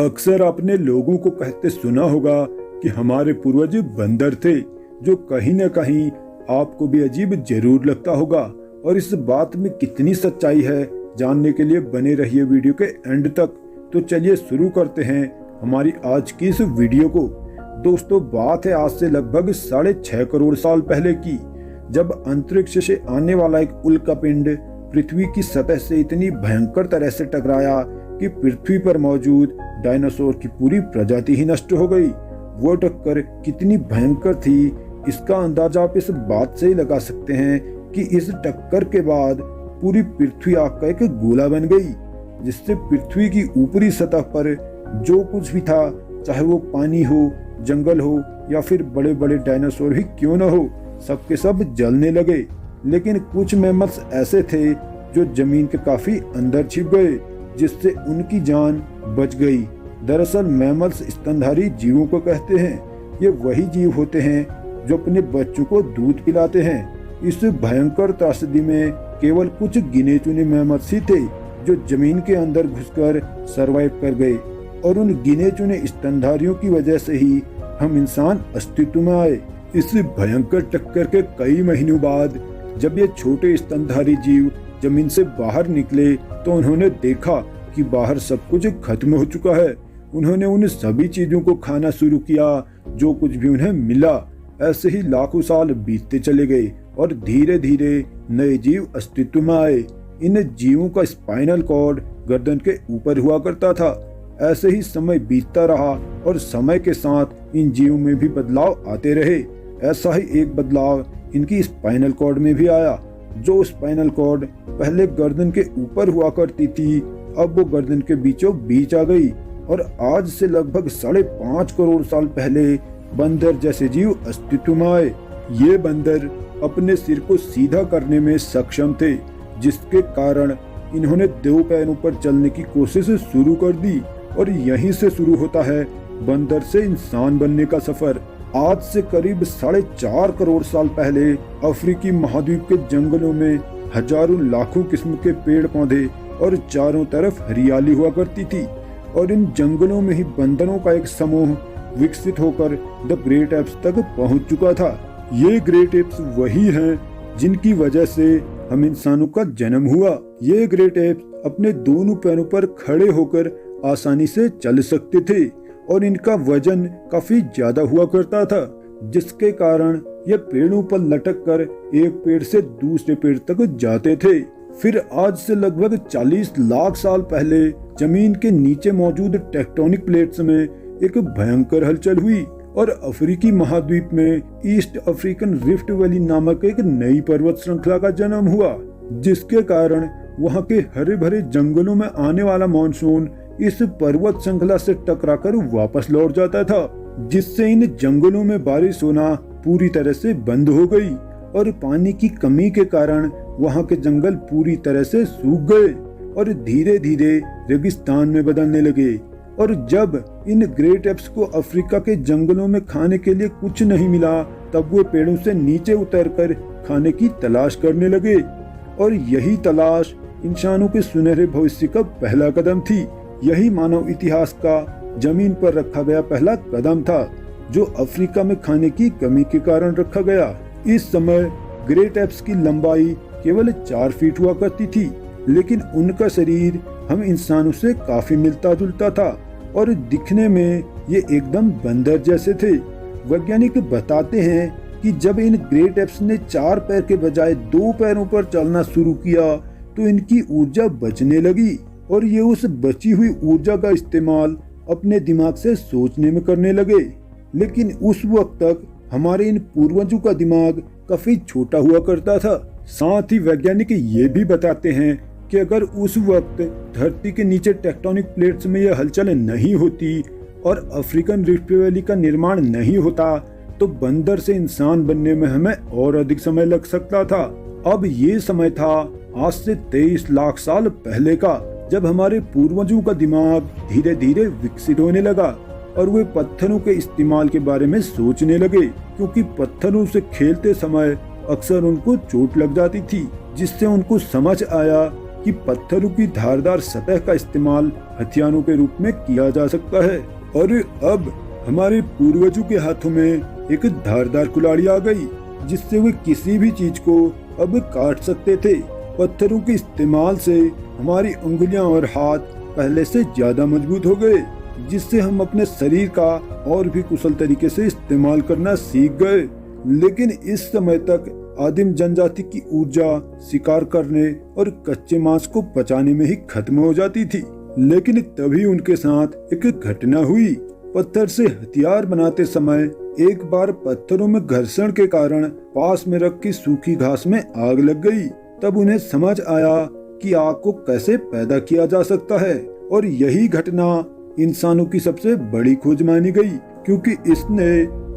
अक्सर आपने लोगों को कहते सुना होगा कि हमारे पूर्वज बंदर थे, जो कहीं न कहीं आपको भी अजीब जरूर लगता होगा। और इस बात में कितनी सच्चाई है, जानने के लिए बने रहिए वीडियो के एंड तक। तो चलिए शुरू करते हैं हमारी आज की इस वीडियो को। दोस्तों, बात है आज से लगभग 6.5 करोड़ साल पहले की, जब अंतरिक्ष से आने वाला एक उल्कापिंड पृथ्वी की सतह से इतनी भयंकर तरह से टकराया कि पृथ्वी पर मौजूद डायनासोर की पूरी प्रजाति ही नष्ट हो गई। वो टक्कर कितनी भयंकर थी, इसका अंदाजा आप इस बात से ही लगा सकते हैं कि इस टक्कर के बाद पूरी पृथ्वी आग का एक गोला बन गई, जिससे पृथ्वी की ऊपरी सतह पर जो कुछ भी था, चाहे वो पानी हो, जंगल हो या फिर बड़े बड़े डायनासोर ही क्यों न हो, सबके सब जलने लगे। लेकिन कुछ मैमल्स ऐसे थे जो जमीन के काफी अंदर छिप गए, जिससे उनकी जान बच गई। दरअसल मैमल्स स्तनधारी जीवों को कहते हैं। ये वही जीव होते हैं जो अपने बच्चों को दूध पिलाते हैं। इस भयंकर त्रासदी में केवल कुछ गिने चुने मैमल्स ही थे जो जमीन के अंदर घुसकर सरवाइव कर गए, और उन गिने चुने स्तनधारियों की वजह से ही हम इंसान अस्तित्व में आए। इस भयंकर टक्कर के कई महीनों बाद जब ये छोटे स्तनधारी जीव जमीन से बाहर निकले, तो उन्होंने देखा कि बाहर सब कुछ खत्म हो चुका है। उन्होंने उन सभी चीजों को खाना शुरू किया जो कुछ भी उन्हें मिला। ऐसे ही लाखों साल बीतते चले गए और धीरे धीरे नए जीव अस्तित्व में आए। इन जीवों का स्पाइनल कॉर्ड गर्दन के ऊपर हुआ करता था। ऐसे ही समय बीतता रहा और समय के साथ इन जीवों में भी बदलाव आते रहे। ऐसा ही एक बदलाव इनकी स्पाइनल कॉर्ड में भी आया। जो स्पाइनल कॉर्ड पहले गर्दन के ऊपर हुआ करती थी, अब वो गर्दन के बीचों बीच आ गई। और आज से लगभग 5.5 करोड़ साल पहले बंदर जैसे जीव अस्तित्व में आए। ये बंदर अपने सिर को सीधा करने में सक्षम थे, जिसके कारण इन्होंने 2 पैरों पर चलने की कोशिश शुरू कर दी। और यहीं से शुरू होता है बंदर से इंसान बनने का सफर। आज से करीब 4.5 करोड़ साल पहले अफ्रीकी महाद्वीप के जंगलों में हजारों लाखों किस्म के पेड़ पौधे और चारों तरफ हरियाली हुआ करती थी। और इन जंगलों में ही बंदरों का एक समूह विकसित होकर द ग्रेट एप्स तक पहुंच चुका था। ये ग्रेट एप्स वही हैं जिनकी वजह से हम इंसानों का जन्म हुआ। ये ग्रेट एप्स अपने दोनों पैरों पर खड़े होकर आसानी से चल सकते थे और इनका वजन काफी ज्यादा हुआ करता था, जिसके कारण ये पेड़ों पर लटक कर एक पेड़ से दूसरे पेड़ तक जाते थे। फिर आज से लगभग 40 लाख साल पहले जमीन के नीचे मौजूद टेक्टोनिक प्लेट्स में एक भयंकर हलचल हुई और अफ्रीकी महाद्वीप में ईस्ट अफ्रीकन रिफ्ट वैली नामक एक नई पर्वत श्रृंखला का जन्म हुआ, जिसके कारण वहाँ के हरे भरे जंगलों में आने वाला मानसून इस पर्वत श्रृंखला से टकराकर वापस लौट जाता था, जिससे इन जंगलों में बारिश होना पूरी तरह से बंद हो गई और पानी की कमी के कारण वहाँ के जंगल पूरी तरह से सूख गए और धीरे धीरे रेगिस्तान में बदलने लगे। और जब इन ग्रेट एप्स को अफ्रीका के जंगलों में खाने के लिए कुछ नहीं मिला, तब वो पेड़ों से नीचे उतरकर खाने की तलाश करने लगे। और यही तलाश इंसानों के सुनहरे भविष्य का पहला कदम थी। यही मानव इतिहास का जमीन पर रखा गया पहला कदम था, जो अफ्रीका में खाने की कमी के कारण रखा गया। इस समय ग्रेट एप्स की लंबाई केवल 4 फीट हुआ करती थी, लेकिन उनका शरीर हम इंसानों से काफी मिलता जुलता था और दिखने में ये एकदम बंदर जैसे थे। वैज्ञानिक बताते हैं कि जब इन ग्रेट एप्स ने 4 पैर के बजाय 2 पैरों पर चलना शुरू किया, तो इनकी ऊर्जा बचने लगी और ये उस बची हुई ऊर्जा का इस्तेमाल अपने दिमाग से सोचने में करने लगे। लेकिन उस वक्त तक हमारे इन पूर्वजों का दिमाग काफी छोटा हुआ करता था। साथ ही वैज्ञानिक ये भी बताते हैं कि अगर उस वक्त धरती के नीचे टेक्टोनिक प्लेट्स में यह हलचल नहीं होती और अफ्रीकन रिफ्ट वैली का निर्माण नहीं होता, तो बंदर से इंसान बनने में हमें और अधिक समय लग सकता था। अब ये समय था आज से 23 लाख साल पहले का, जब हमारे पूर्वजों का दिमाग धीरे धीरे विकसित होने लगा और वे पत्थरों के इस्तेमाल के बारे में सोचने लगे, क्योंकि पत्थरों से खेलते समय अक्सर उनको चोट लग जाती थी, जिससे उनको समझ आया कि पत्थरों की धारदार सतह का इस्तेमाल हथियारों के रूप में किया जा सकता है। और अब हमारे पूर्वजों के हाथों में एक धारदार कुल्हाड़ी आ गई, जिससे वे किसी भी चीज को अब काट सकते थे। पत्थरों के इस्तेमाल से हमारी उंगलियां और हाथ पहले से ज्यादा मजबूत हो गए, जिससे हम अपने शरीर का और भी कुशल तरीके से इस्तेमाल करना सीख गए। लेकिन इस समय तक आदिम जनजाति की ऊर्जा शिकार करने और कच्चे मांस को बचाने में ही खत्म हो जाती थी। लेकिन तभी उनके साथ एक घटना हुई। पत्थर से हथियार बनाते समय एक बार पत्थरों में घर्षण के कारण पास में रखी सूखी घास में आग लग गई। तब उन्हें समझ आया कि आग को कैसे पैदा किया जा सकता है, और यही घटना इंसानों की सबसे बड़ी खोज मानी गई, क्योंकि इसने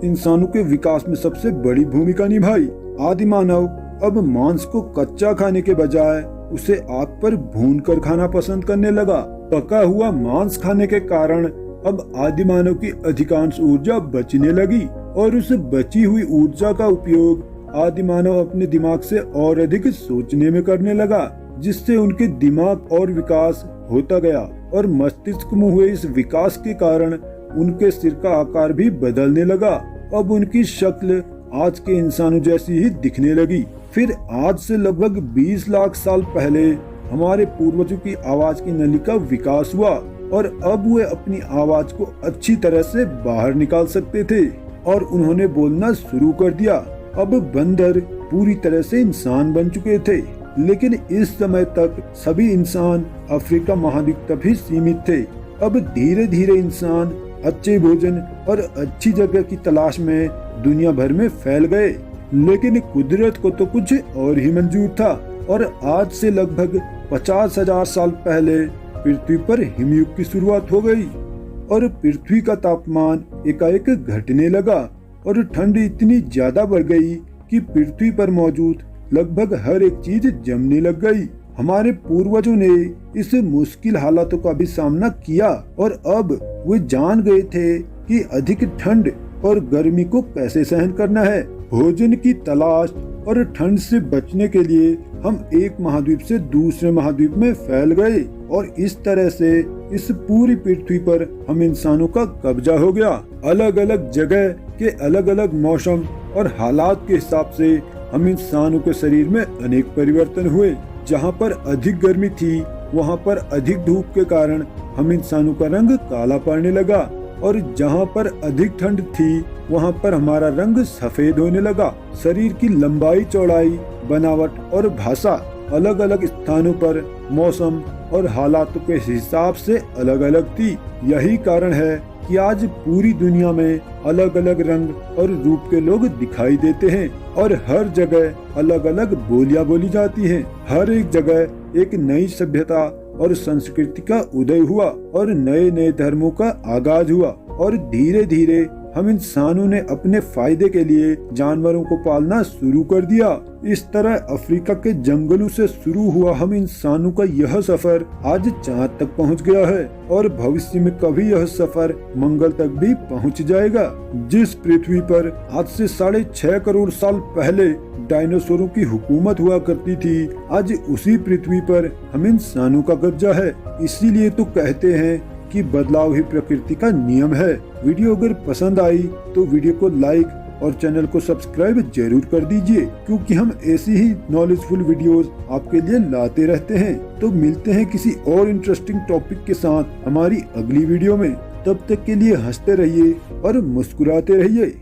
इंसानों के विकास में सबसे बड़ी भूमिका निभाई। आदिमानव अब मांस को कच्चा खाने के बजाय उसे आग पर भूनकर खाना पसंद करने लगा। पका हुआ मांस खाने के कारण अब आदिमानव की अधिकांश ऊर्जा बचने लगी, और उस बची हुई ऊर्जा का उपयोग आदिमानव अपने दिमाग से और अधिक सोचने में करने लगा, जिससे उनके दिमाग और विकास होता गया। और मस्तिष्क में हुए इस विकास के कारण उनके सिर का आकार भी बदलने लगा। अब उनकी शक्ल आज के इंसानों जैसी ही दिखने लगी। फिर आज से लगभग 20 लाख साल पहले हमारे पूर्वजों की आवाज की नली का विकास हुआ, और अब वे अपनी आवाज को अच्छी तरह से बाहर निकाल सकते थे, और उन्होंने बोलना शुरू कर दिया। अब बंदर पूरी तरह से इंसान बन चुके थे। लेकिन इस समय तक सभी इंसान अफ्रीका महाद्वीप तक ही सीमित थे। अब धीरे धीरे इंसान अच्छे भोजन और अच्छी जगह की तलाश में दुनिया भर में फैल गए। लेकिन कुदरत को तो कुछ और ही मंजूर था, और आज से लगभग 50,000 साल पहले पृथ्वी पर हिमयुग की शुरुआत हो गई, और पृथ्वी का तापमान एकाएक घटने लगा, और ठंड इतनी ज्यादा बढ़ गई कि पृथ्वी पर मौजूद लगभग हर एक चीज जमने लग गई। हमारे पूर्वजों ने इस मुश्किल हालातों का भी सामना किया, और अब वे जान गए थे कि अधिक ठंड और गर्मी को कैसे सहन करना है। भोजन की तलाश और ठंड से बचने के लिए हम एक महाद्वीप से दूसरे महाद्वीप में फैल गए, और इस तरह से इस पूरी पृथ्वी पर हम इंसानों का कब्जा हो गया। अलग अलग जगह के अलग अलग मौसम और हालात के हिसाब से हम इंसानों के शरीर में अनेक परिवर्तन हुए। जहाँ पर अधिक गर्मी थी, वहाँ पर अधिक धूप के कारण हम इंसानों का रंग काला पड़ने लगा, और जहाँ पर अधिक ठंड थी, वहाँ पर हमारा रंग सफेद होने लगा। शरीर की लंबाई, चौड़ाई, बनावट और भाषा अलग अलग स्थानों पर मौसम और हालातों के हिसाब से अलग अलग थी। यही कारण है कि आज पूरी दुनिया में अलग अलग रंग और रूप के लोग दिखाई देते हैं, और हर जगह अलग अलग बोलियां बोली जाती हैं। हर एक जगह एक नई सभ्यता और संस्कृति का उदय हुआ, और नए नए धर्मों का आगाज हुआ, और धीरे धीरे हम इंसानों ने अपने फायदे के लिए जानवरों को पालना शुरू कर दिया। इस तरह अफ्रीका के जंगलों से शुरू हुआ हम इंसानों का यह सफर आज चांद तक पहुंच गया है, और भविष्य में कभी यह सफर मंगल तक भी पहुंच जाएगा। जिस पृथ्वी पर आज से 6.5 करोड़ साल पहले डायनासोरों की हुकूमत हुआ करती थी, आज उसी पृथ्वी पर हम इंसानों का कब्जा है। इसीलिए तो कहते हैं कि बदलाव ही प्रकृति का नियम है। वीडियो अगर पसंद आई तो वीडियो को लाइक और चैनल को सब्सक्राइब जरूर कर दीजिए, क्योंकि हम ऐसी ही नॉलेजफुल वीडियोस आपके लिए लाते रहते हैं। तो मिलते हैं किसी और इंटरेस्टिंग टॉपिक के साथ हमारी अगली वीडियो में। तब तक के लिए हंसते रहिए और मुस्कुराते रहिए।